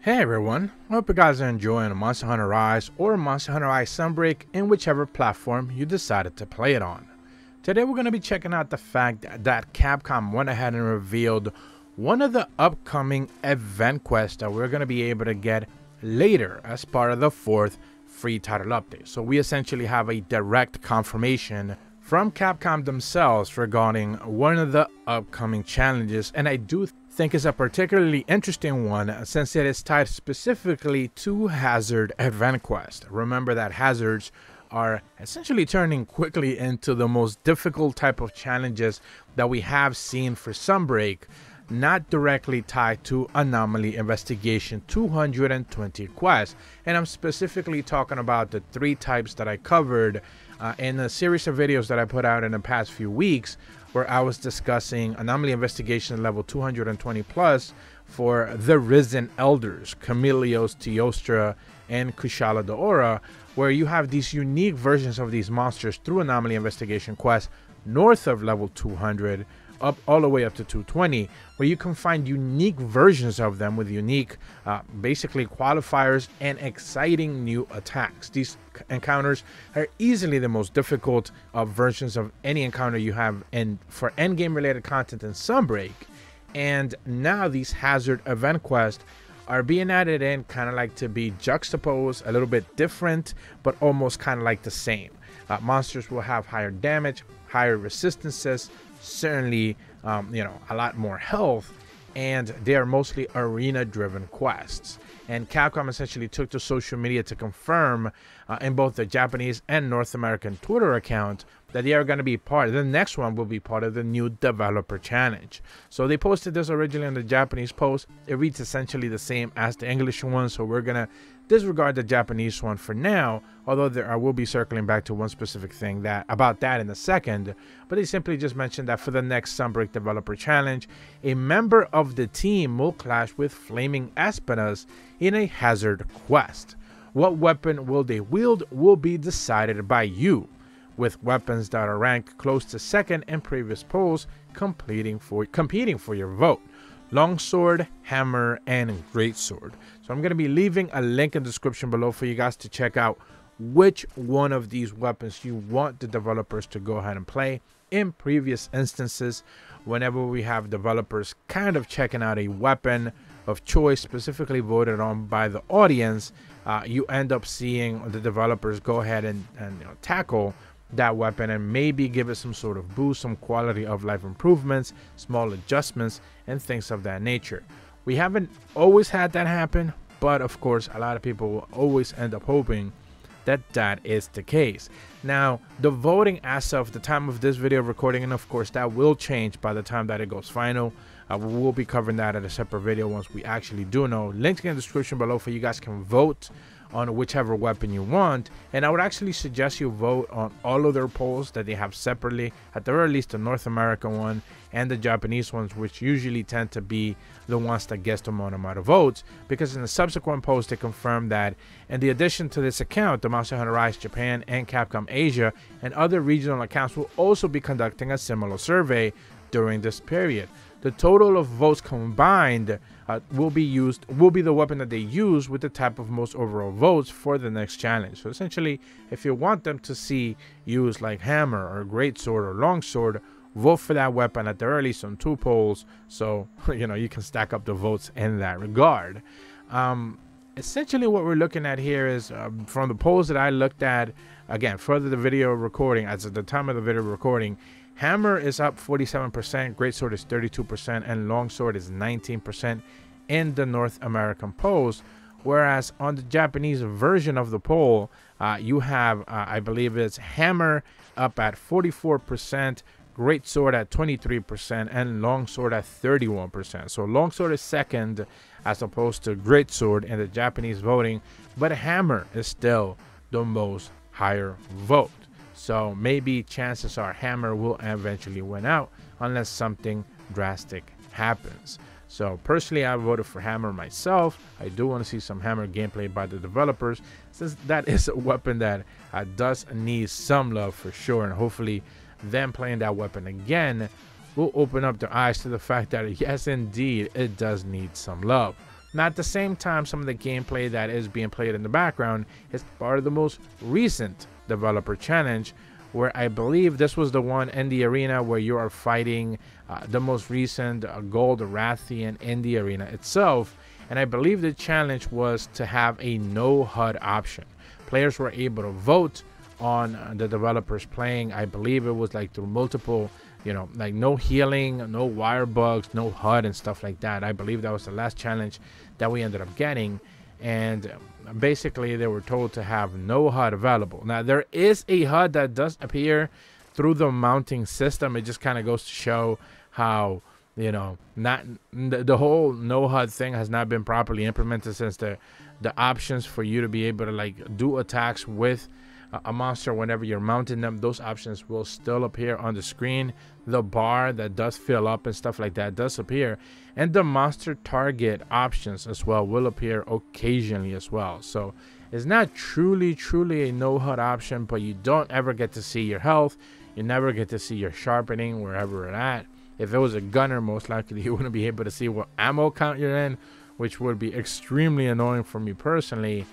Hey everyone, hope you guys are enjoying Monster Hunter Rise or Monster Hunter Rise Sunbreak in whichever platform you decided to play it on. Today we're going to be checking out the fact that Capcom went ahead and revealed one of the upcoming event quests that we're going to be able to get later as part of the 4th free title update. So we essentially have a direct confirmation from Capcom themselves regarding one of the upcoming challenges, and I do think it's a particularly interesting one since it is tied specifically to Hazard event quest. Remember that hazards are essentially turning quickly into the most difficult type of challenges that we have seen for Sunbreak, not directly tied to Anomaly Investigation 220 quests. And I'm specifically talking about the 3 types that I covered in a series of videos that I put out in the past few weeks, where I was discussing Anomaly Investigation level 220 plus for the Risen Elders, Camilios, Teostra, and Kushala Daora, where you have these unique versions of these monsters through Anomaly Investigation quests north of level 200 up all the way up to 220, where you can find unique versions of them with unique basically qualifiers and exciting new attacks. These encounters are easily the most difficult versions of any encounter you have for endgame related content in Sunbreak, and now these hazard event quests are being added in kind of like to be juxtaposed, a little bit different but almost kind of like the same. Monsters will have higher damage, higher resistances, certainly a lot more health, and they are mostly arena driven quests. And Capcom essentially took to social media to confirm in both the Japanese and North American Twitter account that they are going to be the next one will be part of the new developer challenge. So they posted this originally in the Japanese post. It reads essentially the same as the English one, so we're going to disregard the Japanese one for now, although I will be circling back to one specific thing about that in a second. But they simply just mentioned that for the next Sunbreak developer challenge, a member of the team will clash with Flaming Espenas in a hazard quest. What weapon will they wield will be decided by you, with weapons that are ranked close to second in previous polls competing for your vote: longsword, hammer, and greatsword. So I'm going to be leaving a link in the description below for you guys to check out which one of these weapons you want the developers to go ahead and play. In previous instances, whenever we have developers kind of checking out a weapon of choice specifically voted on by the audience, you end up seeing the developers go ahead and tackle that weapon and maybe give it some sort of boost, some quality of life improvements, small adjustments, and things of that nature. We haven't always had that happen, but of course a lot of people will always end up hoping that that is the case. Now, the voting as of the time of this video recording, and of course that will change by the time that it goes final. We will be covering that at a separate video once we actually do know. Links in the description below for you guys can vote on whichever weapon you want, and I would actually suggest you vote on all of their polls that they have separately, at the very least the North American one and the Japanese ones, which usually tend to be the ones that get the most amount of votes, because in the subsequent post they confirmed that in the addition to this account, the Monster Hunter Rise Japan and Capcom Asia and other regional accounts will also be conducting a similar survey during this period. The total of votes combined will be the weapon that they use with the type of most overall votes for the next challenge. So essentially, if you want them to see used like hammer or greatsword or longsword, vote for that weapon at the very least on 2 polls, so you can stack up the votes in that regard. Essentially what we're looking at here is from the polls that I looked at, again, further the video recording, as at the time of the video recording, hammer is up 47%, greatsword is 32%, and longsword is 19% in the North American polls. Whereas on the Japanese version of the poll, you have, I believe it's hammer up at 44%, greatsword at 23%, and longsword at 31%. So longsword is second as opposed to greatsword in the Japanese voting, but hammer is still the most higher vote. So maybe chances are hammer will eventually win out unless something drastic happens. So personally, I voted for hammer myself. I do want to see some hammer gameplay by the developers, since that is a weapon that does need some love for sure, and hopefully them playing that weapon again will open up their eyes to the fact that yes, indeed, it does need some love. Now, at the same time, some of the gameplay that is being played in the background is part of the most recent developer challenge, where I believe this was the one in the arena where you are fighting the most recent gold Rathian in the arena itself. And I believe the challenge was to have a no HUD option. Players were able to vote on the developers playing. I believe it was like through multiple, like no healing, no wire bugs, no HUD and stuff like that. I believe that was the last challenge that we ended up getting. And basically they were told to have no HUD available. Now, there is a HUD that does appear through the mounting system. It just kind of goes to show how, not the whole no HUD thing has not been properly implemented, since the options for you to be able to like do attacks with a monster whenever you're mounting them, those options will still appear on the screen. The bar that does fill up and stuff like that does appear, and the monster target options as well will appear occasionally as well. So it's not truly a no HUD option, but you don't ever get to see your health. You never get to see your sharpening wherever it's at. If it was a gunner, most likely you wouldn't be able to see what ammo count you're in, which would be extremely annoying for me personally.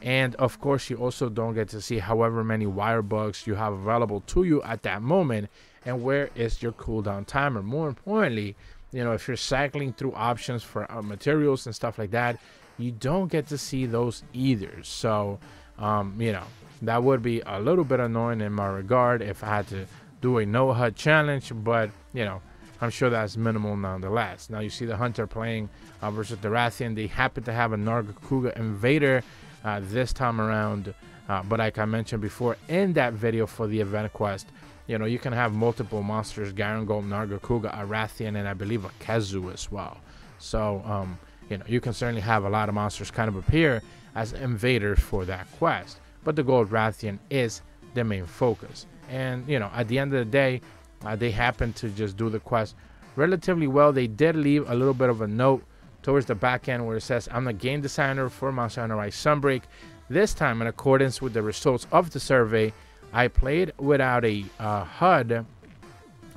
And of course, you also don't get to see however many wire bugs you have available to you at that moment, and where is your cooldown timer. More importantly, if you're cycling through options for materials and stuff like that, you don't get to see those either. So that would be a little bit annoying in my regard if I had to do a no HUD challenge, but I'm sure that's minimal nonetheless. Now you see the hunter playing versus the Rathian. They happen to have a Nargacuga invader this time around, but like I mentioned before in that video for the event quest, you can have multiple monsters: Garangol, Nargacuga, a Rathian, and I believe a Kezu as well. So you can certainly have a lot of monsters kind of appear as invaders for that quest, but the gold Rathian is the main focus. And at the end of the day, they happen to just do the quest relatively well. They did leave a little bit of a note towards the back end where it says, "I'm the game designer for Monster Hunter Rise Sunbreak. This time, in accordance with the results of the survey, I played without a HUD,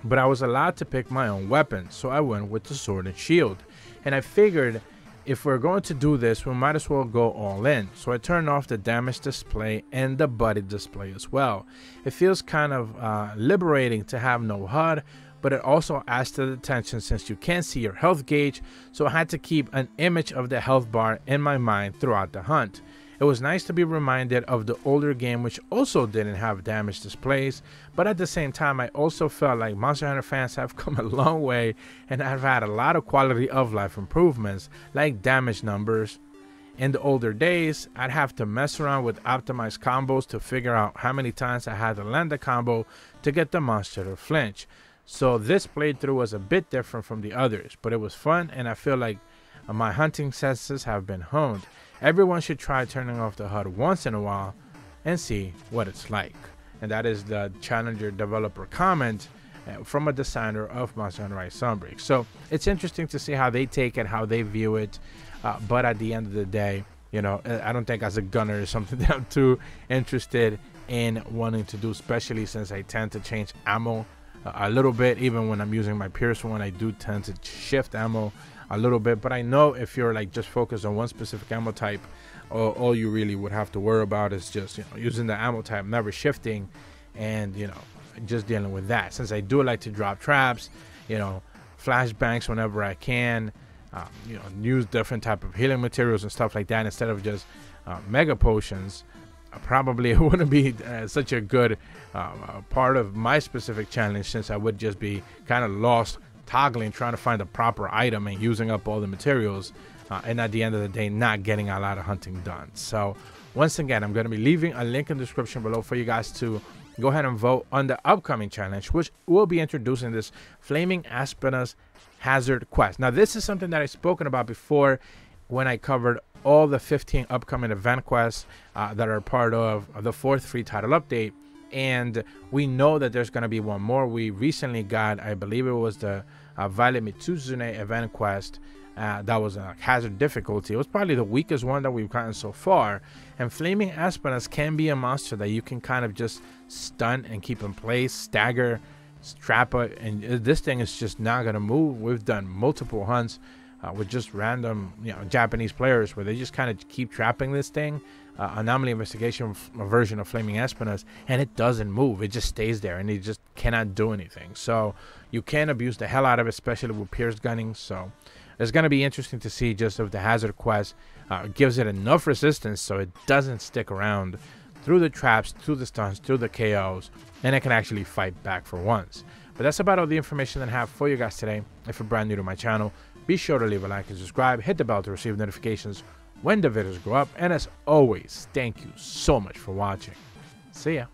but I was allowed to pick my own weapon, so I went with the sword and shield. And I figured if we're going to do this, we might as well go all in. So I turned off the damage display and the buddy display as well. It feels kind of liberating to have no HUD, but it also adds to the tension since you can't see your health gauge, so I had to keep an image of the health bar in my mind throughout the hunt. It was nice to be reminded of the older game, which also didn't have damage displays, but at the same time I also felt like Monster Hunter fans have come a long way and have had a lot of quality of life improvements, like damage numbers. In the older days, I'd have to mess around with optimized combos to figure out how many times I had to land a combo to get the monster to flinch. So this playthrough was a bit different from the others, but it was fun, and I feel like my hunting senses have been honed. Everyone should try turning off the HUD once in a while and see what it's like." And that is the Challenger developer comment from a designer of Monster Hunter Rise Sunbreak. So it's interesting to see how they take it, how they view it. But at the end of the day, I don't think as a gunner is something that I'm too interested in wanting to do, especially since I tend to change ammo a little bit. Even when I'm using my Pierce one, I do tend to shift ammo a little bit. But I know if you're like just focused on one specific ammo type, all you really would have to worry about is just using the ammo type, never shifting, and just dealing with that. Since I do like to drop traps, flashbangs whenever I can, use different type of healing materials and stuff like that instead of just mega potions. Probably it wouldn't be such a good part of my specific challenge, since I would just be kind of lost toggling, trying to find the proper item and using up all the materials, and at the end of the day not getting a lot of hunting done. So once again, I'm going to be leaving a link in the description below for you guys to go ahead and vote on the upcoming challenge, which will be introducing this Flaming Aspina's Hazard quest. Now this is something that I've spoken about before when I covered all the 15 upcoming event quests that are part of the 4th free title update, and we know that there's going to be one more. We recently got, I believe it was the Violet Mitsuzune event quest. That was a hazard difficulty. It was probably the weakest one that we've gotten so far, and Flaming Aspinas can be a monster that you can kind of just stun and keep in place, stagger, strap it, and this thing is just not going to move. We've done multiple hunts with just random, Japanese players, where they just kind of keep trapping this thing, anomaly investigation version of Flaming Espinas, and it doesn't move. It just stays there, and it just cannot do anything. So you can abuse the hell out of it, especially with pierced gunning. So it's going to be interesting to see just if the hazard quest gives it enough resistance so it doesn't stick around through the traps, through the stuns, through the KOs, and it can actually fight back for once. But that's about all the information that I have for you guys today. If you're brand new to my channel, be sure to leave a like and subscribe, hit the bell to receive notifications when the videos go up, and as always, thank you so much for watching. See ya.